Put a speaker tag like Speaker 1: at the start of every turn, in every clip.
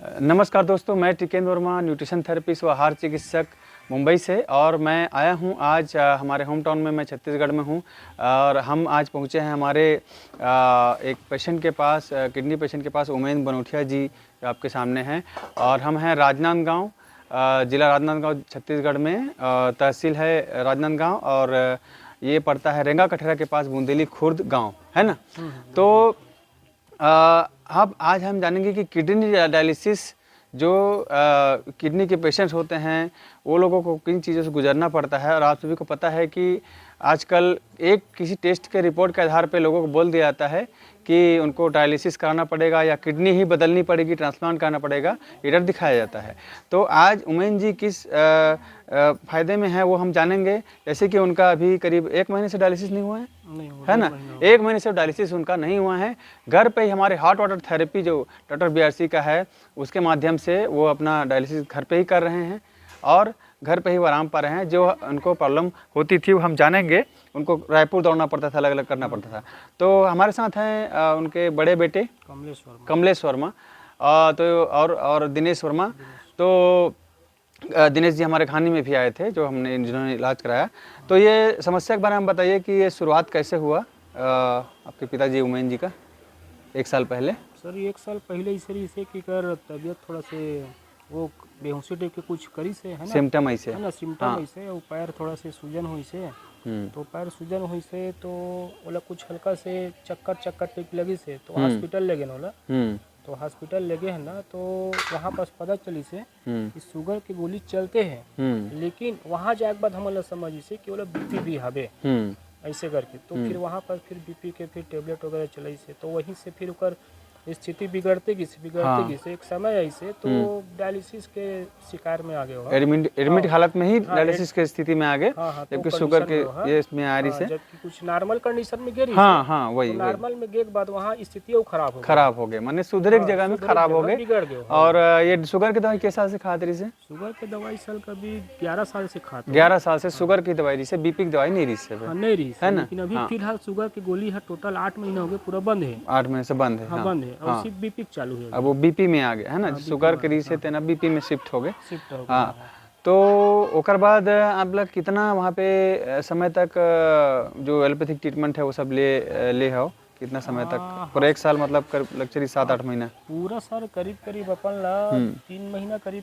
Speaker 1: नमस्कार दोस्तों, मैं टिकेंद्र वर्मा, न्यूट्रिशन थेरेपिस्ट व आहार चिकित्सक मुंबई से। और मैं आया हूं आज हमारे होम टाउन में। मैं छत्तीसगढ़ में हूं और हम आज पहुंचे हैं हमारे एक पेशेंट के पास, किडनी पेशेंट के पास, उमेन बनोटिया जी जो आपके सामने हैं। और हम हैं राजनांदगांव, ज़िला राजनांदगांव छत्तीसगढ़ में, तहसील है राजनांदगांव, और ये पड़ता है रेंगा कठेरा के पास, बूंदेली खुर्द गाँव, है ना। तो अब आज हम जानेंगे कि किडनी डायलिसिस जो किडनी के पेशेंट्स होते हैं वो लोगों को किन चीज़ों से गुजरना पड़ता है। और आप सभी को पता है कि आजकल एक किसी टेस्ट के रिपोर्ट के आधार पे लोगों को बोल दिया जाता है कि उनको डायलिसिस कराना पड़ेगा या किडनी ही बदलनी पड़ेगी, ट्रांसप्लांट कराना पड़ेगा, ये डर दिखाया जाता है। तो आज उमेन जी किस फ़ायदे में है वो हम जानेंगे। जैसे कि उनका अभी करीब 1 महीने से डायलिसिस नहीं हुआ है, है ना। 1 महीने से डायलिसिस उनका नहीं हुआ है। घर पे ही हमारे हॉट वाटर थेरेपी जो डॉक्टर BRC का है उसके माध्यम से वो अपना डायलिसिस घर पे ही कर रहे हैं और घर पे ही वो आराम पा रहे हैं। जो उनको प्रॉब्लम होती थी वो हम जानेंगे। उनको रायपुर दौड़ना पड़ता था, अलग अलग करना पड़ता था। तो हमारे साथ हैं उनके बड़े बेटे कमलेश वर्मा, तो और दिनेश वर्मा। तो दिनेश जी हमारे खानी में भी आए थे जिन्होंने इलाज कराया। तो ये समस्या के बारे में बताइए कि ये शुरुआत कैसे हुआ आपके पिताजी उमेन जी का 1 साल पहले।
Speaker 2: सर 1 साल पहले इसे कि कर तबीयत थोड़ा से वो बेहोशी टाइप के कुछ करी से, है ना,
Speaker 1: सिम्टम ऐसे,
Speaker 2: है ना, सिम्टम ऐसे। और पैर थोड़ा से सूजन हुई से, तो पैर सूजन हुई से तो बोला कुछ हल्का से चक्कर टाइप लगी से, तो हॉस्पिटल ले गए ना बोला। तो हॉस्पिटल ले गए है ना, तो वहाँ पास पता चली से कि शुगर की गोली चलते हैं, लेकिन वहाँ जाए के बाद हम समझ से कि बोला BP भी हवे ऐसे करके। तो फिर वहाँ पर फिर BP के फिर टेबलेट वगैरह चलाई से, तो वहीं से फिर उकर स्थिति बिगड़ते गिसे एक समय ऐसे तो डायलिसिस के शिकार में आ गए हो।
Speaker 1: एडमिट हालत में ही डायलिसिस की स्थिति में आ गए, जबकि शुगर के ये इसमें आ रही से,
Speaker 2: जबकि कुछ नॉर्मल कंडीशन में गिरी।
Speaker 1: वही
Speaker 2: नॉर्मल में गिर के बाद वहाँ स्थिति
Speaker 1: खराब हो गए, माने सुधरे की जगह में खराब हो गए। और ये शुगर की दवाई किस साल से खाते रही से?
Speaker 2: शुगर की दवाई साल कभी 11 साल से खाते।
Speaker 1: 11 साल से शुगर की दवाई रही से, BP की दवाई नहीं रही से,
Speaker 2: नहीं रही
Speaker 1: है ना।
Speaker 2: लेकिन अभी फिलहाल शुगर की गोली है टोटल 8 महीने हो गए, पूरा बंद है।
Speaker 1: 8 महीने से बंद है,
Speaker 2: बंद है। और सिर्फ BP चालू है।
Speaker 1: अब वो BP में आ गए, है ना। शुगर के री से तेना BP में शिफ्ट हो गए। हाँ, तो ओकर बाद आप लोग कितना वहाँ पे समय तक जो एलोपैथिक ट्रीटमेंट है वो सब ले हो कितना समय तक? पूरा 1 साल मतलब लगभग 7-8 महीना
Speaker 2: पूरा सर करीब अपन ला 3 महीना करीब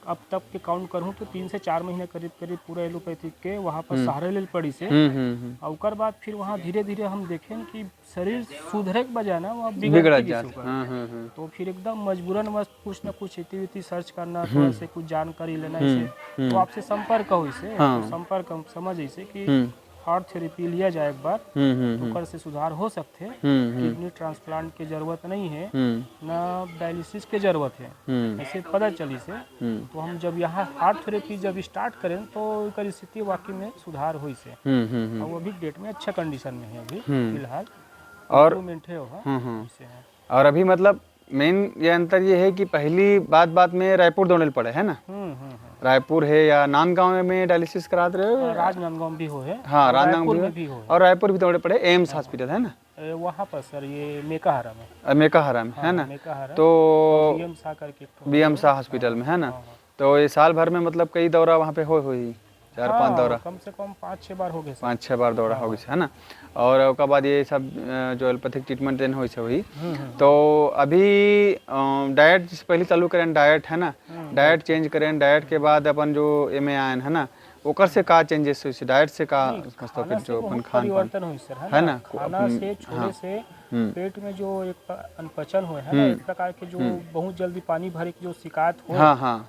Speaker 2: अब तक के काउंट करूँ तो 3 से 4 महीने करीब पूरा एलोपैथिक के वहाँ पर सहारे ले पड़ी से। और उसके बाद फिर वहाँ धीरे धीरे हम देखें कि शरीर सुधरे के बजाय ना वहाँ बिगड़ जाता। तो फिर एकदम मजबूरन कुछ ना कुछ इति सर्च करना, थोड़ा से कुछ जानकारी लेना इसे। तो आपसे संपर्क हो इसे, संपर्क हम समझ इसे कि हार्ट थेरेपी लिया जाए एक बार, तो कर से सुधार हो सकते हैं। किडनी ट्रांसप्लांट की जरूरत नहीं है, ना डायलिसिस की जरूरत है, ऐसे पता चली से। तो हम जब यहाँ हार्ट थेरेपी जब स्टार्ट करें तो स्थिति वाकई में सुधार हुई से। और वो अभी डेट में अच्छा कंडीशन में है अभी फिलहाल, और
Speaker 1: और अभी मतलब मेन ये अंतर ये है कि पहली बात में रायपुर दौड़ने पड़े, है ना। रायपुर है या नांदगांव में डायलिसिस कराते रहे हो?
Speaker 2: राजनांदगांव भी हो है।
Speaker 1: हाँ, राजनांदगांव भी हो, और रायपुर भी दौड़े पड़े, एम्स हॉस्पिटल, है ना।
Speaker 2: वहाँ पर सर ये मेकाहारा में,
Speaker 1: है ना। तो BM शाह हॉस्पिटल में, है ना। तो ये साल भर में मतलब कई दौरा वहाँ पे हुई 4-5 दौरा,
Speaker 2: कम से कम 5-6 बार हो गए,
Speaker 1: 5-6 बार दौरा हो गई, है ना। और उसके बाद ये सब जो एलोपैथिक ट्रीटमेंट देन हुई। तो अभी डाइट पहले चालू करें, डाइट, है ना, डाइट चेंज करें। डाइट के बाद अपन जो MAIN, है ना, ओकर से का चेंजेस हुई, डाइट से का मतलब जो अपन
Speaker 2: परिवर्तन हुई सर, है ना। खाना से छोड़े से पेट में जो एक अनपचन हो है ना, एक प्रकार के जो बहुत जल्दी पानी भरे की जो शिकायत हो,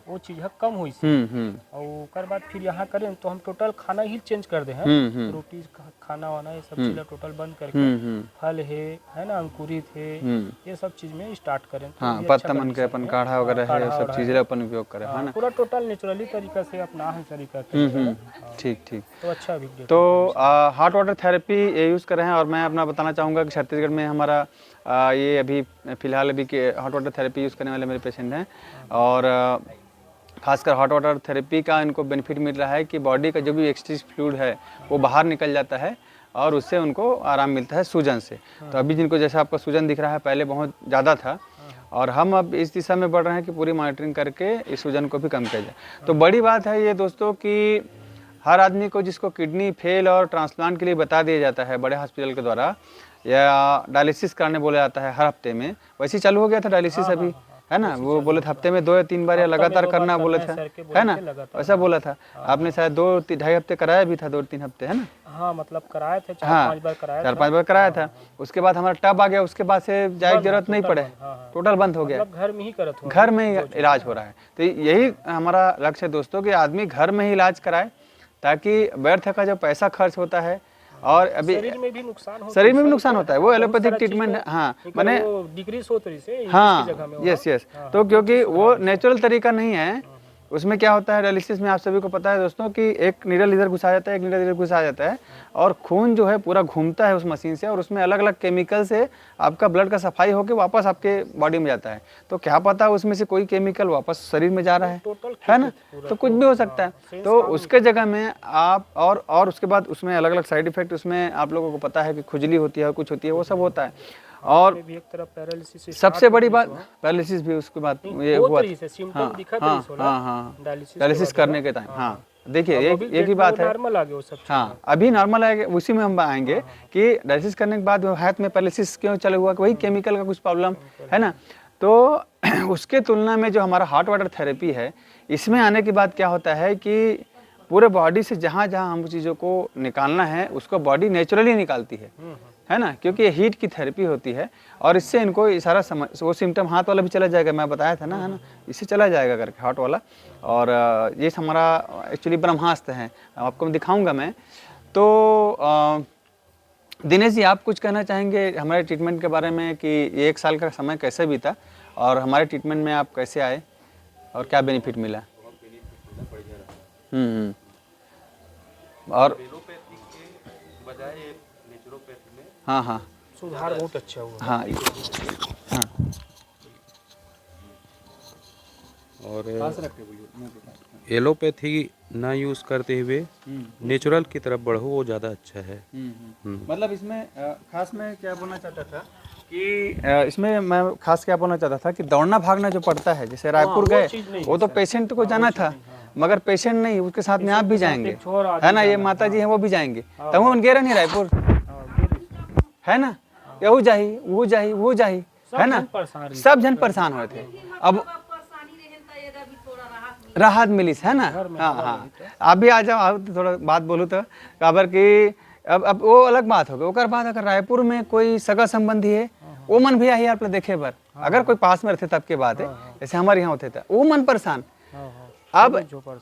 Speaker 2: वो चीज कम हुई से। और उसके बाद फिर यहाँ करें तो हम टोटल खाना ही चेंज कर दे हैं। रोटी खाना वाना ये सब चीज़ें टोटल बंद करके फल है ना, अंकुरित है, ये सब चीज में स्टार्ट करें।
Speaker 1: पत्ता मन के अपन काढ़ा वगैरह है, सब चीजें अपन उपयोग करें, है ना।
Speaker 2: पूरा टोटल नेचुरली तरीका से अपना है तरीका।
Speaker 1: ठीक।
Speaker 2: तो अच्छा भी।
Speaker 1: तो हॉट वाटर थेरेपी ये यूज़ कर रहे हैं। और मैं अपना बताना चाहूँगा कि छत्तीसगढ़ में हमारा ये अभी फ़िलहाल के हॉट वाटर थेरेपी यूज़ करने वाले मेरे पेशेंट हैं। और खासकर हॉट वाटर थेरेपी का इनको बेनिफिट मिल रहा है कि बॉडी का जो भी एक्सट्रीज फ्लूइड है वो बाहर निकल जाता है और उससे उनको आराम मिलता है सूजन से। तो अभी जिनको जैसा आपका सूजन दिख रहा है, पहले बहुत ज़्यादा था और हम अब इस दिशा में बढ़ रहे हैं कि पूरी मॉनिटरिंग करके इस वजन को भी कम किया जाए। तो बड़ी बात है ये दोस्तों कि हर आदमी को जिसको किडनी फेल और ट्रांसप्लांट के लिए बता दिया जाता है बड़े हॉस्पिटल के द्वारा, या डायलिसिस कराने बोला जाता है हर हफ्ते में, वैसे ही चालू हो गया था डायलिसिस अभी, है ना। वो बोले थे हफ्ते में 2 या 3 बार या लगातार करना बोले थे, है ना, ऐसा बोला था। आपने शायद 2-2.5 हफ्ते कराया भी था, 2-3 हफ्ते, है ना।
Speaker 2: हाँ मतलब कराया था, 4-5 बार कराया,
Speaker 1: 4-5 बार कराया था। उसके बाद हमारा टब आ गया, उसके बाद से जाए की जरूरत नहीं पड़े, टोटल बंद हो गया,
Speaker 2: घर में ही करत हो,
Speaker 1: घर में ही इलाज हो रहा है। तो यही हमारा लक्ष्य है दोस्तों कि आदमी घर में ही इलाज कराए, ताकि व्यर्थ का जो पैसा खर्च होता है और अभी
Speaker 2: शरीर में भी नुकसान
Speaker 1: होता है, वो एलोपैथिक ट्रीटमेंट है। हाँ मैंने
Speaker 2: डिक्रीज होती है,
Speaker 1: हाँ यस। तो क्योंकि वो नेचुरल तरीका नहीं है, उसमें क्या होता है डायलिसिस में, आप सभी को पता है दोस्तों कि एक नीडल इधर घुसा जाता है, एक नीडल इधर घुसा जाता है, और खून जो है पूरा घूमता है उस मशीन से, और उसमें अलग अलग केमिकल से आपका ब्लड का सफाई होकर वापस आपके बॉडी में जाता है। तो क्या पता उसमें से कोई केमिकल वापस शरीर में जा रहा है ना, तो कुछ भी हो सकता है। तो उसके जगह में आप और उसके बाद उसमें अलग अलग साइड इफेक्ट, उसमें आप लोगों को पता है कि खुजली होती है, कुछ होती है, वो सब होता है। और
Speaker 2: एक तरफ पैरालिसिस,
Speaker 1: सबसे बड़ी बात पैरालिसिस भी उसके बाद ये हुआ, डायलिसिस करने के टाइम। हाँ देखिए एक ही बात है,
Speaker 2: नॉर्मल आ गया वो सब।
Speaker 1: हाँ अभी नॉर्मल आएगा, उसी में हम आएंगे कि डायलिसिस करने के बाद हाथ में पैरालिसिस क्यों चला हुआ, वही केमिकल का कुछ प्रॉब्लम है ना। तो उसके तुलना में जो हमारा हॉट वाटर थेरेपी है, इसमें आने के बाद क्या होता है कि पूरे बॉडी से जहाँ जहाँ हम चीज़ों को निकालना है उसको बॉडी नेचुरली निकालती है ना, क्योंकि ये हीट की थेरेपी होती है, और इससे इनको सारा वो सिम्टम हाथ वाला भी चला जाएगा, मैं बताया था ना, है ना, इससे चला जाएगा करके हार्ट वाला। और ये हमारा एक्चुअली ब्रह्मास्त्र है, आपको मैं दिखाऊंगा मैं। तो दिनेश जी आप कुछ कहना चाहेंगे हमारे ट्रीटमेंट के बारे में कि ये 1 साल का समय कैसे बीता और हमारे ट्रीटमेंट में आप कैसे आए और क्या बेनिफिट मिला? और हाँ
Speaker 2: सुधार बहुत अच्छा हुआ।
Speaker 1: हाँ
Speaker 3: और एलोपैथी ना यूज़ करते हुए नेचुरल की तरफ बढ़ो, वो ज़्यादा अच्छा है।
Speaker 1: मतलब इसमें खास में क्या बोलना चाहता था कि इसमें मैं खास क्या बोलना चाहता था कि दौड़ना भागना जो पड़ता है, जैसे रायपुर गए वो तो पेशेंट को जाना था, मगर पेशेंट नहीं, उसके साथ में आप भी जाएंगे, है ना, ये माता जी हैं वो भी जाएंगे, तो वो गए नहीं रायपुर, है ना, यहू जाही वो जाही, है ना, सब जन परेशान हुए थे। अब राहत मिली है ना। हाँ आप भी आ जाओ, आप थोड़ा बात बोलूँ तो काबर कि अब वो अलग बात हो गई। ओकर बाद अगर रायपुर में कोई सगा संबंधी है, वो मन भी आई आप देखे बर, अगर कोई पास में रहते तब के बात है, जैसे हमारे यहाँ होते थे, वो मन परेशान। अब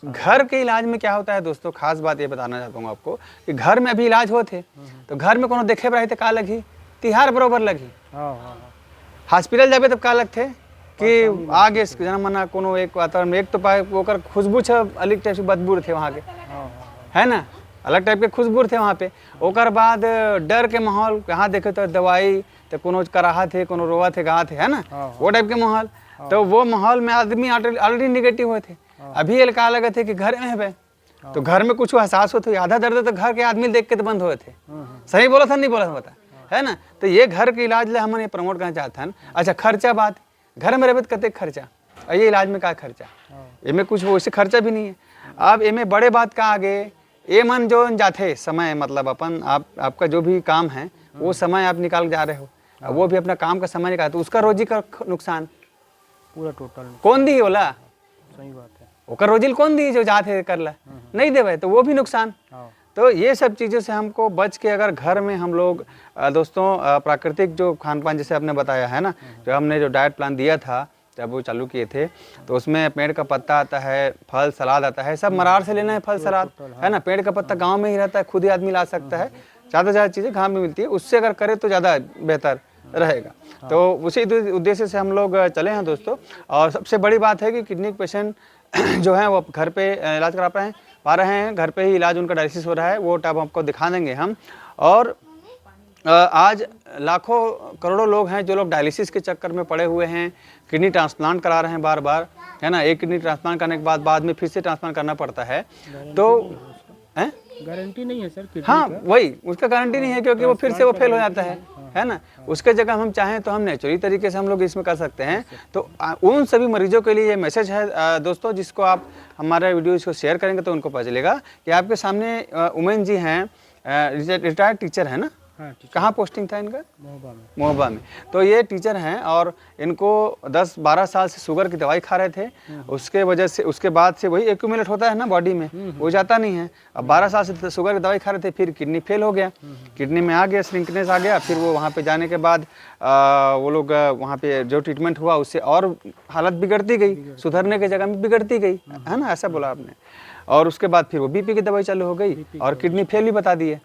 Speaker 1: घर के इलाज में क्या होता है दोस्तों, खास बात ये बताना चाहता हूँ आपको कि घर में अभी इलाज होते तो घर में कोनो देखे रहे थे का लगी, तिहार बरोबर लगी, हॉस्पिटल जाबे तब का लगते कि आगे जना मना कोनो एक वातावरण में, एक तो ओकर खुशबू छ अलग टाइप से बदबू थे वहाँ के, है ना, अलग टाइप के खुशबू थे वहाँ पे। ओकर बाद डर के माहौल, कहाँ देखे तो दवाई तो कोनो कराहा थे, कोनो रोवा थे, कहाँ थे, है ना, वो टाइप के माहौल। तो वो माहौल में आदमी ऑलरेडी निगेटिव हुए थे। अभी ये का लगे थे कि घर में है, तो घर में कुछ एहसास होते, आधा दर्द तो घर के आदमी देख के तो बंद हुए थे। सही बोला था नहीं बोला था बता, है ना। तो ये घर के इलाज ले हम प्रमोट करना चाहते हैं। अच्छा खर्चा बात, घर में रहे कते खर्चा, और ये इलाज में का खर्चा, इनमें कुछ वैसे खर्चा भी नहीं है। अब इनमें बड़े बात का आगे ये मन जो जाते समय, मतलब अपन आपका जो भी काम है वो समय आप निकाल जा रहे हो, वो भी अपना काम का समय निकाल, तो उसका रोजी का नुकसान
Speaker 2: पूरा टोटल
Speaker 1: कौन दी होला,
Speaker 2: सही बात है,
Speaker 1: ओकर रोजिल कौन दी जो जाते कर ला, नहीं देवे तो वो भी नुकसान। तो ये सब चीज़ों से हमको बच के अगर घर में हम लोग दोस्तों प्राकृतिक जो खान पान, जैसे आपने बताया है ना, जो हमने जो डाइट प्लान दिया था जब वो चालू किए थे, तो उसमें पेड़ का पत्ता आता है, फल सलाद आता है, सब मरार से लेना है फल सलाद, है ना। पेड़ का पत्ता गांव में ही रहता है, खुद ही आदमी ला सकता है, ज़्यादा से ज़्यादा चीज़ें गाँव में मिलती है, उससे अगर करे तो ज़्यादा बेहतर रहेगा। तो उसी उद्देश्य से हम लोग चले हैं दोस्तों। और सबसे बड़ी बात है कि किडनी पेशेंट जो है वो घर पे इलाज करा पा रहे हैं, घर पे ही इलाज उनका डायलिसिस हो रहा है, वो टब आपको दिखा देंगे हम। और आज लाखों करोड़ों लोग हैं जो लोग डायलिसिस के चक्कर में पड़े हुए हैं, किडनी ट्रांसप्लांट करा रहे हैं बार बार, है ना। एक किडनी ट्रांसप्लांट करने के बाद में फिर से ट्रांसप्लांट करना पड़ता है, तो
Speaker 2: गारंटी नहीं है सर किडनी
Speaker 1: हाँ वही उसका गारंटी नहीं है, क्योंकि वो फिर से वो फेल हो जाता है, है ना। उसके जगह हम चाहें तो हम नेचुरली तरीके से हम लोग इसमें कर सकते हैं। तो उन सभी मरीजों के लिए ये मैसेज है दोस्तों, जिसको आप हमारा वीडियो इसको शेयर करेंगे तो उनको पता चलेगा कि आपके सामने उमेन जी हैं, रिटायर्ड टीचर है ना।
Speaker 2: हाँ ठीक
Speaker 1: कहाँ पोस्टिंग था इनका?
Speaker 2: मोहबा में।
Speaker 1: मोहबा में। तो ये टीचर हैं और इनको 10-12 साल से शुगर की दवाई खा रहे थे। उसके वजह से उसके बाद से वही एक्यूमुलेट होता है ना बॉडी में, वो जाता नहीं है। अब 12 साल से शुगर की दवाई खा रहे थे, फिर किडनी फेल हो गया, किडनी में आ गया, श्रिंकनेस आ गया। फिर वो वहाँ पे जाने के बाद वो लोग वहाँ पे जो ट्रीटमेंट हुआ उससे और हालत बिगड़ती गई, सुधरने की जगह में बिगड़ती गई, है ना, ऐसा बोला आपने। और उसके बाद फिर वो बीपी की दवाई चालू हो गई और किडनी फेल भी बता दिए,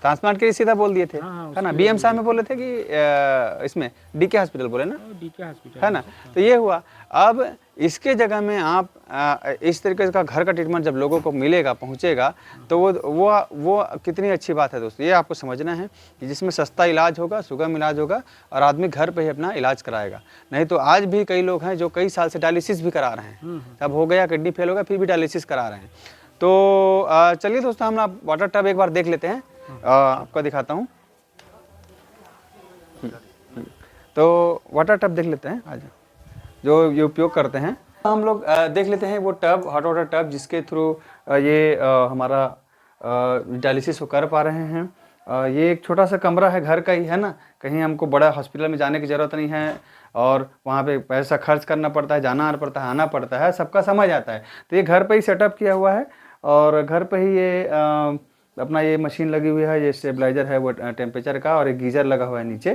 Speaker 1: ट्रांसप्लांट के लिए सीधा बोल दिए थे, है ना। बीएम साहब में बोले थे कि इसमें डीके हॉस्पिटल बोले ना,
Speaker 2: डीके हॉस्पिटल,
Speaker 1: है ना। तो ये हुआ। अब इसके जगह में आप इस तरीके का घर का ट्रीटमेंट जब लोगों को मिलेगा, पहुंचेगा, तो वो कितनी अच्छी बात है दोस्तों। ये आपको समझना है कि जिसमें सस्ता इलाज होगा, सुगम इलाज होगा और आदमी घर पे ही अपना इलाज कराएगा। नहीं तो आज भी कई लोग हैं जो कई साल से डायलिसिस भी करा रहे हैं, तब हो गया किडनी फेल हो गया, फिर भी डायलिसिस करा रहे हैं। तो चलिए दोस्तों, हम आप वाटर टब एक बार देख लेते हैं, आपको दिखाता हूँ। तो वाटर टब देख लेते हैं आज जो ये उपयोग करते हैं। हम लोग देख लेते हैं वो टब, हॉट वाटर टब, जिसके थ्रू ये हमारा डायलिसिस को कर पा रहे हैं। ये एक छोटा सा कमरा है, घर का ही है ना, कहीं हमको बड़ा हॉस्पिटल में जाने की ज़रूरत नहीं है और वहाँ पे पैसा खर्च करना पड़ता है, जाना पड़ता है, आना पड़ता है, सबका समझ आता है। तो ये घर पे ही सेटअप किया हुआ है और घर पे ही ये अपना ये मशीन लगी हुई है, ये स्टेबलाइजर है वो टेम्परेचर का, और एक गीज़र लगा हुआ है नीचे,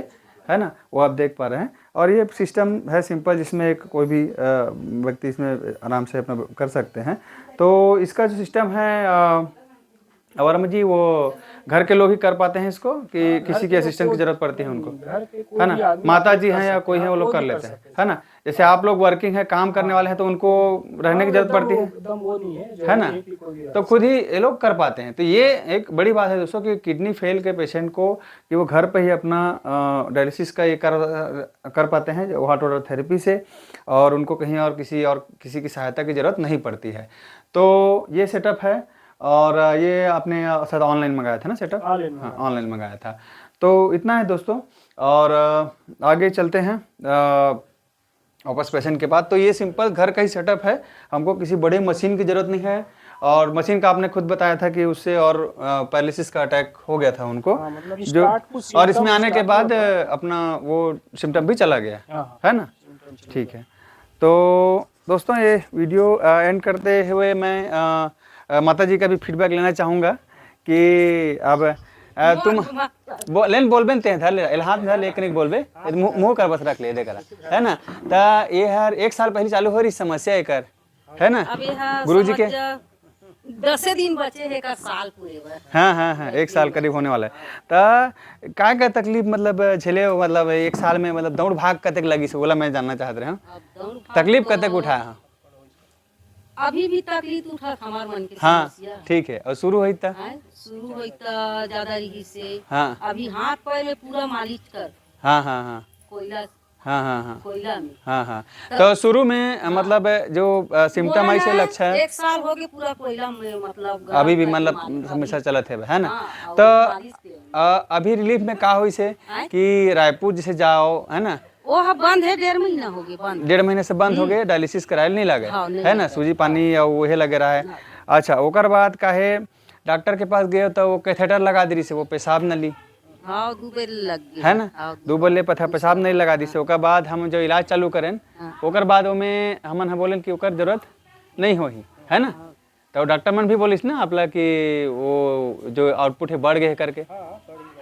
Speaker 1: है ना, वो आप देख पा रहे हैं। और ये सिस्टम है सिंपल, जिसमें एक कोई भी व्यक्ति इसमें आराम से अपना कर सकते हैं। तो इसका जो सिस्टम है वर्मा जी, वो घर के लोग ही कर पाते हैं इसको कि किसी के असिस्टेंट की जरूरत पड़ती है उनको, है ना, माता जी हैं या कोई है वो लोग कर लेते हैं, है ना। जैसे आप लोग वर्किंग है, काम करने वाले हैं, तो उनको रहने की जरूरत पड़ती है ना, तो खुद ही ये लोग कर पाते हैं। तो ये एक बड़ी बात है दोस्तों कि किडनी फेल के पेशेंट को कि वो घर पे ही अपना डायलिसिस का ये कर पाते हैं हॉट वाटर थेरेपी से, और उनको कहीं और किसी की सहायता की जरूरत नहीं पड़ती है। तो ये सेटअप है, और ये आपने शायद ऑनलाइन मंगाया था ना सेटअप? हाँ, ऑनलाइन मंगाया था। तो इतना है दोस्तों, और आगे चलते हैं वापस पेशेंट के बाद। तो ये सिंपल घर का ही सेटअप है, हमको किसी बड़े मशीन की ज़रूरत नहीं है। और मशीन का आपने खुद बताया था कि उससे और पैरालिसिस का अटैक हो गया था उनको,
Speaker 2: मतलब
Speaker 1: जो और इसमें आने के बाद अपना वो सिम्टम भी चला गया, है ना। ठीक है, तो दोस्तों ये वीडियो एंड करते हुए मैं माता जी का भी फीडबैक लेना चाहूँगा कि अब तुम बोल बनते हैं धर हाथ में लेकिन एक बोलबे मुँह कर बस रख ले दे करा, है ना। तो ये हर 1 साल पहले चालू हो रही समस्या एक, है ना गुरुजी के
Speaker 4: 10 दिन बचे है का साल पूरे बार।
Speaker 1: हाँ 1 साल करीब होने वाला है। तो क्या तकलीफ मतलब झेले, मतलब 1 साल में मतलब दौड़ भाग कतक लगी से बोला मैं जानना चाहते रहे हूँ, तकलीफ कतक उठाया?
Speaker 4: अभी भी तकलीफ उठा हमार मन के
Speaker 1: हाँ
Speaker 4: समस्या।
Speaker 1: ठीक है, और शुरू हुई था?
Speaker 4: शुरू हुई था ज्यादा रही से।
Speaker 1: हाँ
Speaker 4: अभी हाथ पैर में पूरा मालिश कर।
Speaker 1: हाँ
Speaker 4: कोयला
Speaker 1: कोयला
Speaker 4: में।
Speaker 1: हाँ। तो शुरू में मतलब जो सिम्टम ऐसे लक्षण
Speaker 4: 1 साल हो गए पूरा कोयला में, मतलब
Speaker 1: अभी भी मतलब हमेशा चलत है ना। तो अभी रिलीफ में का हुई से कि रायपुर जैसे जाओ, है ना,
Speaker 4: वो बंद है, 1.5 महीना हो गया बंद।
Speaker 1: 1.5 महीने से बंद हो गए, डायलिसिस कराए नहीं लगे, है ना, सूजी पानी या वो लगे रहा है। अच्छा, ओकर बाद काहे डॉक्टर के पास गए तो वो कैथेटर लगा दी से वो पेशाब न ली,
Speaker 4: हाँ 2 बेर लग गए,
Speaker 1: है ना, 2 बेर ले पेशाब नहीं लगा दी से। ओकर बाद हम जो इलाज चालू करें, ओकर बाद में हमन बोलें कि ओकर जरूरत नहीं होही, है ना। तो डॉक्टर मन भी बोलिस ना आपला कि वो जो आउटपुट है बढ़ गए करके,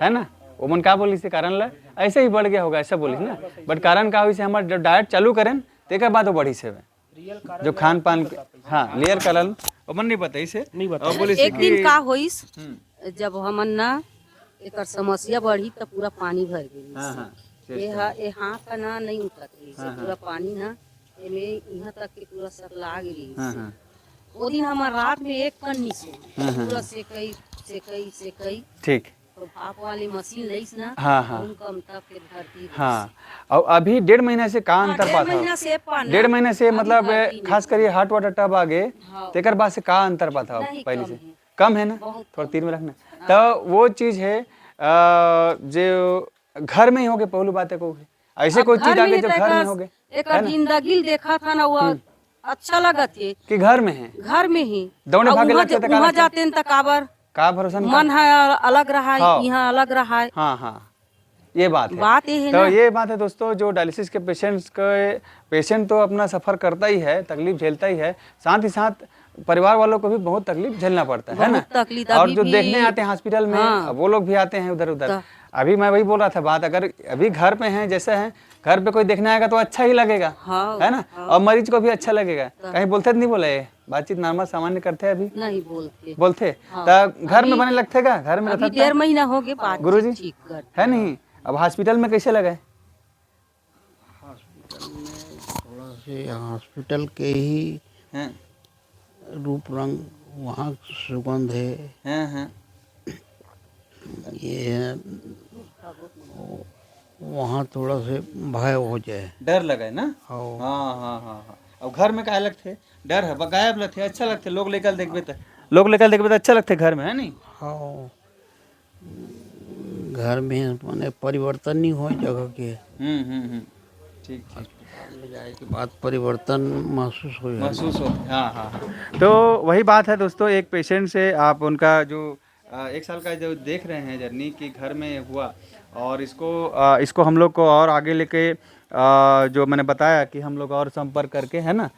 Speaker 1: है ना, वो मन का बोलिस कारण ला ऐसे ही बढ़ गया होगा ऐसा बोलिस ना। बट कारण का हुई से हमारे जब डाइट चालू करें तेकर बाद वो बढ़ी से जो खान पान, हाँ लेयर कारण वो मन नहीं बताई से नहीं बता।
Speaker 4: एक दिन का होइस जब हमन ना एक समस्या बढ़ी तो पूरा पानी भर गई। ये हाथ का ना नहीं उठत पूरा पानी ना एमे यहाँ तक के पूरा सब लाग गई। वो दिन हमार रात में 1 कन्नी से पूरा सेकई
Speaker 1: ठीक,
Speaker 4: तो भाप वाली मशीन लईस ना,
Speaker 1: हाँ
Speaker 4: कम तक फिर भर्ती।
Speaker 1: हाँ, और अभी 1.5 महीने से का अंतर पाता? 1.5 महीने से मतलब खास कर ये हॉट वाटर टब आगे तेकर बाद से का अंतर पाता पहले से? कम है ना, थोड़ा तीर में रखना। तो वो चीज़ है जो घर में ही होगे, पहलू बात है को ऐसे कोई चीज आगे जो घर में होगे
Speaker 4: एक जिंदगी देखा था ना वो अच्छा लगा थे
Speaker 1: कि घर में है,
Speaker 4: घर में ही
Speaker 1: दौड़े भागे लगते थे,
Speaker 4: वहाँ जाते हैं तकाबर
Speaker 1: का भरोसा नहीं
Speaker 4: मन है अलग रहा है,
Speaker 1: हाँ।
Speaker 4: यहाँ अलग रहा है।
Speaker 1: हाँ हाँ ये बात है।
Speaker 4: बात ये है
Speaker 1: तो
Speaker 4: ना,
Speaker 1: ये बात है दोस्तों, जो डायलिसिस के पेशेंट तो अपना सफ़र करता ही है, तकलीफ झेलता ही है, साथ ही साथ परिवार वालों को भी बहुत तकलीफ झेलना पड़ता है ना।
Speaker 4: बहुत तकलीफ
Speaker 1: और
Speaker 4: अभी
Speaker 1: जो
Speaker 4: भी-
Speaker 1: देखने आते हैं हॉस्पिटल में,
Speaker 4: हाँ।
Speaker 1: वो लोग भी आते हैं उधर उधर। अभी मैं वही बोल रहा था बात, अगर अभी घर पे हैं जैसे हैं, घर पे कोई देखने आएगा तो अच्छा ही लगेगा,
Speaker 4: हाँ,
Speaker 1: है ना, और मरीज को भी अच्छा लगेगा। कहीं बोलते नहीं बोले, बातचीत नॉर्मल सामान्य करते हैं अभी
Speaker 4: नहीं बोलते।
Speaker 1: बोलते तो घर में बने लगते का, घर में
Speaker 4: अभी
Speaker 1: रहता
Speaker 4: 1.5 महीना हो गए बात
Speaker 1: गुरुजी?
Speaker 4: ठीक कर।
Speaker 1: है नहीं। अब हॉस्पिटल में कैसे लगे?
Speaker 5: थोड़ा से हॉस्पिटल के ही
Speaker 1: हैं
Speaker 5: रूप रंग, वहाँ सुगंध है,
Speaker 1: हैं
Speaker 5: ये है, वहाँ थोड़ा से भय हो जाए।
Speaker 1: डर लगे ना।
Speaker 5: हाँ
Speaker 1: हाँ हाँ हाँ हाँ। अब घर में क्या लगते, डर है, गायब लगते, अच्छा लगते, लोग लेकर देखबे तो, लोग लेकर देखबे तो अच्छा लगते घर में, है नहीं।
Speaker 5: हाँ, घर में माने परिवर्तन नहीं हो जगह के,
Speaker 1: ठीक ठीक
Speaker 5: ले जाए के बाद परिवर्तन महसूस हो जाए।
Speaker 1: महसूस होता है। हाँ हाँ हाँ। तो वही बात है दोस्तों, एक पेशेंट से आप उनका जो 1 साल का जो देख रहे हैं जर्नी की घर में हुआ, और इसको हम लोग को और आगे लेके जो मैंने बताया कि हम लोग और संपर्क करके, है ना,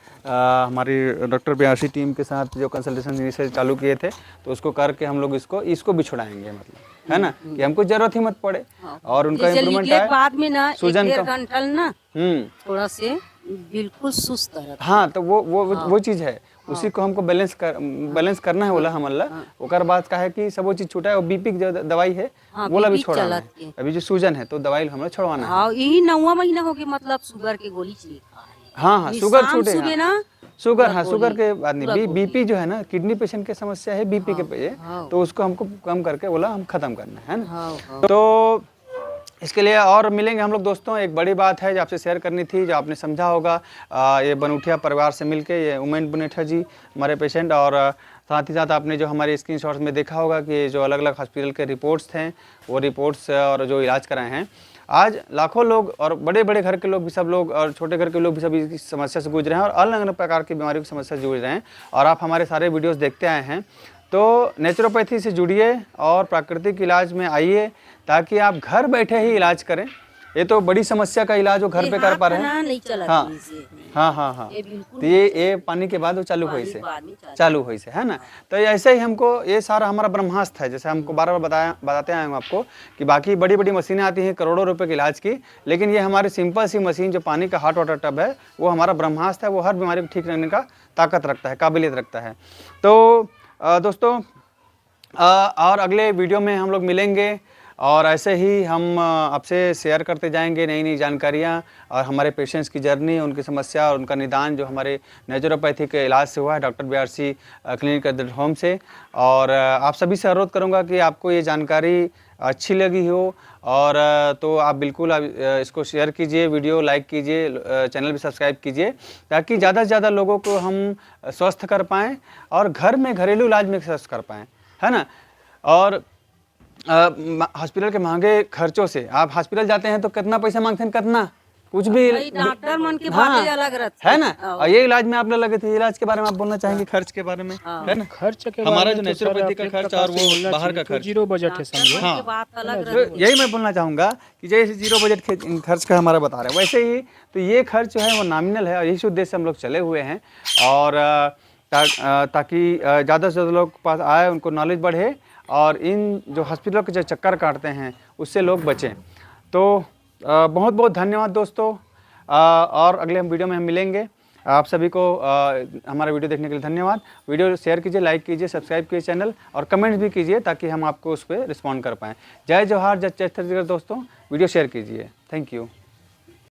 Speaker 1: हमारी डॉक्टर BRC टीम के साथ जो कंसल्टेशन से चालू किए थे, तो उसको करके हम लोग इसको भी छुड़ाएंगे, मतलब है ना, कि हमको जरूरत ही मत पड़े और उनका
Speaker 4: जैसे
Speaker 1: इम्प्रूवमेंट
Speaker 4: निकले के
Speaker 1: आए।
Speaker 4: बाद में ना
Speaker 1: सूजन
Speaker 4: 1.5
Speaker 1: का-
Speaker 4: घंटा ना थोड़ा से बिल्कुल सुस्त रहता।
Speaker 1: हाँ, तो वो चीज़ है, उसी को हमको बैलेंस करना है बोला हमला। ओकर बाद का है कि सब वो चीज़ छूटा है, और बीपी की जो दवाई है
Speaker 4: हाँ,
Speaker 1: वो भी
Speaker 4: BP
Speaker 1: छोड़ाना
Speaker 4: चलत
Speaker 1: है।
Speaker 4: के।
Speaker 1: अभी जो सूजन है तो दवाई हमें छोड़वाना है।
Speaker 4: हाँ, यही 9वां महीना हो गया, मतलब शुगर की गोली चाहिए।
Speaker 1: हाँ हाँ, शुगर
Speaker 4: शाम
Speaker 1: छूटे
Speaker 4: सुबह
Speaker 1: हाँ।
Speaker 4: ना
Speaker 1: शुगर, हाँ
Speaker 4: पूरा
Speaker 1: शुगर
Speaker 4: गोली,
Speaker 1: के बाद
Speaker 4: पूरा
Speaker 1: नहीं,
Speaker 4: गोली।
Speaker 1: बीपी जो है ना, किडनी पेशेंट की समस्या है बीपी के पे,
Speaker 4: हाँ।
Speaker 1: तो उसको हमको कम करके बोला हम खत्म करना है ना।
Speaker 4: हाँ, हाँ।
Speaker 1: तो इसके लिए और मिलेंगे हम लोग दोस्तों। एक बड़ी बात है जो आपसे शेयर करनी थी, जो आपने समझा होगा, ये बनूठिया परिवार से मिलके, ये उमेन बुनेठा जी हमारे पेशेंट, और साथ ही साथ आपने जो हमारे स्क्रीनशॉट्स में देखा होगा कि जो अलग अलग हॉस्पिटल के रिपोर्ट्स थे, वो रिपोर्ट्स और जो इलाज कराए हैं, आज लाखों लोग और बड़े बड़े घर के लोग भी, सब लोग और छोटे घर के लोग भी सब इस समस्या से गुजरे हैं, और अलग अलग प्रकार की बीमारियों की समस्या से जुड़ रहे हैं। और आप हमारे सारे वीडियोस देखते आए हैं, तो नेचुरोपैथी से जुड़िए और प्राकृतिक इलाज में आइए, ताकि आप घर बैठे ही इलाज करें। ये तो बड़ी समस्या का इलाज वो घर पे कर पा रहे हैं।
Speaker 4: नहीं चला
Speaker 1: हाँ।
Speaker 4: इसे।
Speaker 1: हाँ हाँ हाँ,
Speaker 4: ये बिल्कुल
Speaker 1: तो ये पानी के बाद वो चालू हुई से
Speaker 4: बाद में
Speaker 1: चालू हुई से, है ना। तो ऐसे ही हमको ये सारा हमारा ब्रह्मास्त्र है, जैसे हमको बार बार बताते आए हैं आपको कि बाकी बड़ी बड़ी मशीनें आती हैं करोड़ों रुपए के इलाज की, लेकिन ये हमारी सिंपल सी मशीन जो पानी का हॉट वाटर टब है, वो हमारा ब्रह्मास्त्र है। वो हर बीमारी को ठीक रखने का ताकत रखता है, काबिलियत रखता है। तो दोस्तों, और अगले वीडियो में हम लोग मिलेंगे, और ऐसे ही हम आपसे शेयर करते जाएंगे नई नई जानकारियाँ और हमारे पेशेंट्स की जर्नी, उनकी समस्या और उनका निदान जो हमारे नेचुरोपैथी के इलाज से हुआ है doctor BRC clinic at the home से। और आप सभी से अनुरोध करूँगा कि आपको ये जानकारी अच्छी लगी हो, और तो आप बिल्कुल इसको शेयर कीजिए, वीडियो लाइक कीजिए, चैनल भी सब्सक्राइब कीजिए, ताकि ज़्यादा से ज़्यादा लोगों को हम स्वस्थ कर पाएँ और घर में घरेलू इलाज में स्वस्थ कर पाएँ, है ना। और हॉस्पिटल के महंगे खर्चों से, आप हॉस्पिटल जाते हैं तो कितना पैसा मांगते हैं, कितना कुछ भी,
Speaker 4: भाई डॉक्टर मन के
Speaker 1: हाँ,
Speaker 4: बातें अलग रहती
Speaker 1: है ना। और ये इलाज में आप लोग लगे थे, इलाज के बारे में आप बोलना चाहेंगे, खर्च के बारे में, है ना।
Speaker 2: खर्च के
Speaker 1: हमारा
Speaker 2: बारे
Speaker 1: जो
Speaker 2: में तो सर
Speaker 1: नेचुरोपैथी का
Speaker 2: आप एक
Speaker 1: खर्च
Speaker 2: प्रकार
Speaker 1: और
Speaker 2: से
Speaker 1: वो
Speaker 2: बोलना
Speaker 1: बाहर का
Speaker 2: चाहिए, तो
Speaker 1: खर्च,
Speaker 2: जीरो बजट है समझो।
Speaker 1: हाँ।
Speaker 4: की बात अलग
Speaker 1: तो
Speaker 4: रहती
Speaker 1: यही मैं बोलना चाहूँगा कि जैसे जीरो बजट खर्च का हमारा बता रहे हैं, वैसे ही तो ये खर्च जो है वो नॉमिनल है, और यही उद्देश्य से हम लोग चले हुए हैं। और ताकि ज़्यादा से ज़्यादा लोग के पास आए, उनको नॉलेज बढ़े, और इन जो हॉस्पिटल के जो चक्कर काटते हैं उससे लोग बचें। तो बहुत बहुत धन्यवाद दोस्तों, और अगले हम वीडियो में हम मिलेंगे। आप सभी को हमारा वीडियो देखने के लिए धन्यवाद। वीडियो शेयर कीजिए, लाइक कीजिए, सब्सक्राइब कीजिए चैनल, और कमेंट्स भी कीजिए ताकि हम आपको उस पर रिस्पॉन्ड कर पाएँ। जय जवाहर, जय छत्तीसगढ़ दोस्तों, वीडियो शेयर कीजिए। Thank you.